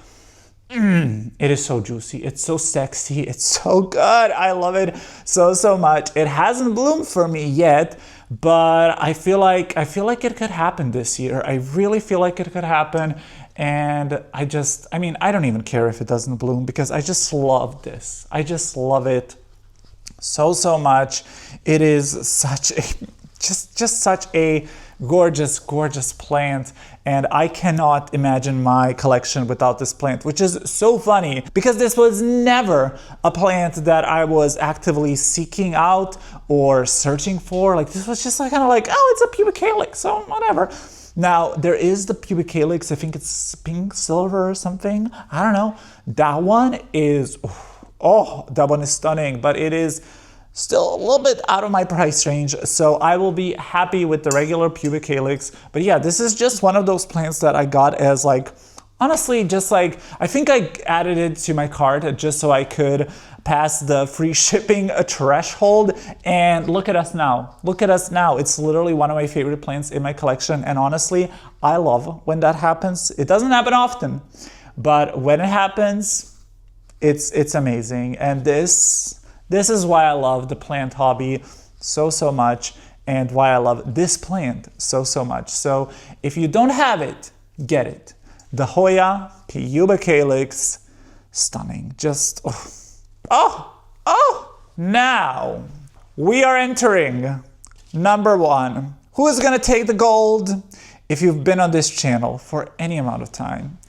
Speaker 1: so juicy. It's so sexy. It's so good. I love it so much. It hasn't bloomed for me yet, but I feel like it could happen this year. I really feel like it could happen. And I don't even care if it doesn't bloom because I just love this. I just love it so much. It is such a, just such a gorgeous plant. And I cannot imagine my collection without this plant, which is so funny because this was never a plant that I was actively seeking out or searching for. Like this was just like kind of like, oh, it's a pubicalyx, so whatever. Now, there is the pubicalyx, I think it's pink silver or something. I don't know. That one is, that one is stunning, but it is still a little bit out of my price range. So I will be happy with the regular pubicalyx. But yeah, this is just one of those plants that I got as like, honestly, just like, I think I added it to my cart just so I could pass the free shipping threshold. And look at us now. Look at us now. It's literally one of my favorite plants in my collection. And honestly, I love when that happens. It doesn't happen often, but when it happens, it's amazing. And this is why I love the plant hobby so much, and why I love this plant so much. So if you don't have it, get it. The Hoya pubicalyx, stunning. Just, Now, we are entering number 1. Who is gonna take the gold? If you've been on this channel for any amount of time,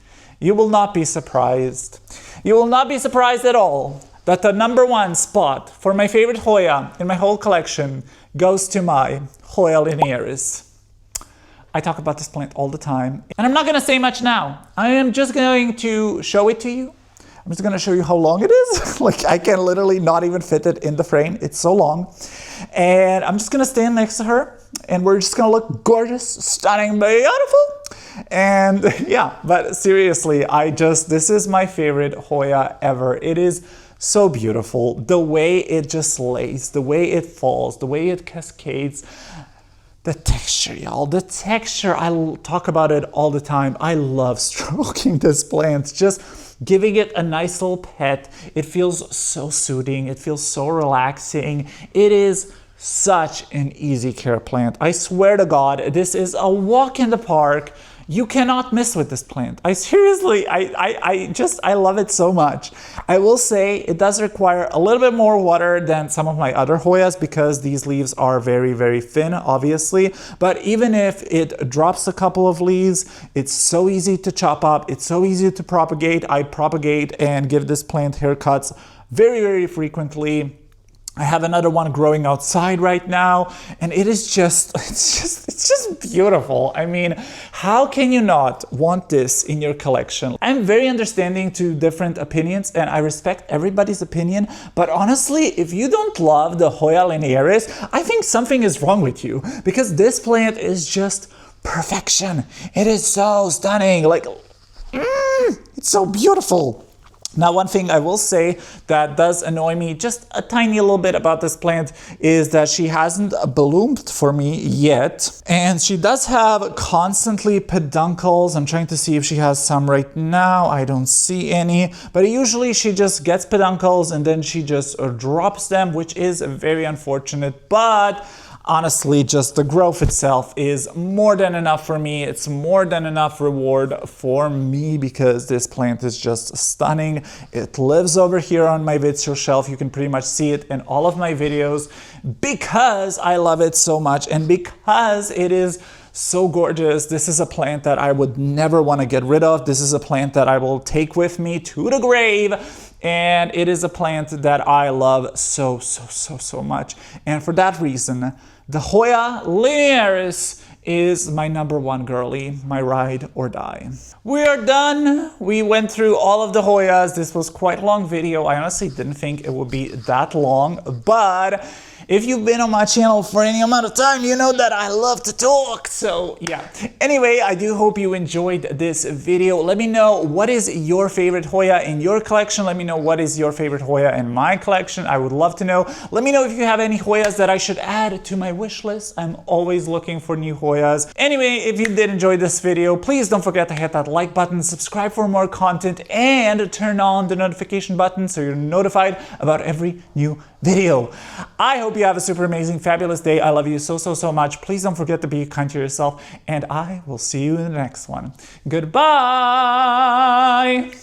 Speaker 1: you will not be surprised. You will not be surprised at all that the number 1 spot for my favorite Hoya in my whole collection goes to my Hoya linearis. I talk about this plant all the time, and I'm not gonna say much now. I am just going to show it to you. I'm just gonna show you how long it is. Like I can literally not even fit it in the frame. It's so long. And I'm just gonna stand next to her, and we're just gonna look gorgeous, stunning, beautiful. And yeah, but seriously, this is my favorite Hoya ever. It is so beautiful. The way it just lays, the way it falls, the way it cascades. The texture, y'all, the texture, I talk about it all the time. I love stroking this plant, just giving it a nice little pet. It feels so soothing. It feels so relaxing. It is such an easy care plant. I swear to God, this is a walk in the park. You cannot miss with this plant. I seriously, I love it so much. I will say it does require a little bit more water than some of my other Hoyas because these leaves are very thin, obviously. But even if it drops a couple of leaves, it's so easy to chop up. It's so easy to propagate. I propagate and give this plant haircuts very frequently. I have another one growing outside right now, and it's just beautiful. I mean, how can you not want this in your collection? I'm very understanding to different opinions, and I respect everybody's opinion, but honestly, if you don't love the Hoya linearis, I think something is wrong with you, because this plant is just perfection. It is so stunning, like, it's so beautiful. Now, one thing I will say that does annoy me just a tiny little bit about this plant is that she hasn't bloomed for me yet. And she does have constantly peduncles. I'm trying to see if she has some right now. I don't see any. But usually she just gets peduncles and then she just drops them, which is very unfortunate. But honestly, just the growth itself is more than enough for me. It's more than enough reward for me because this plant is just stunning. It lives over here on my video shelf. You can pretty much see it in all of my videos because I love it so much and because it is so gorgeous. This is a plant that I would never want to get rid of. This is a plant that I will take with me to the grave. And it is a plant that I love so much. And for that reason, the Hoya linearis is my #1 girly, my ride or die. We are done. We went through all of the Hoyas. This was quite a long video. I honestly didn't think it would be that long, but if you've been on my channel for any amount of time, you know that I love to talk. So yeah. Anyway, I do hope you enjoyed this video. Let me know what is your favorite Hoya in your collection. Let me know what is your favorite Hoya in my collection. I would love to know. Let me know if you have any Hoyas that I should add to my wish list. I'm always looking for new Hoyas. Anyway, if you did enjoy this video, please don't forget to hit that like button, subscribe for more content, and turn on the notification button so you're notified about every new video. I hope you have a super amazing, fabulous day. I love you so much. Please don't forget to be kind to yourself, and I will see you in the next one. Goodbye.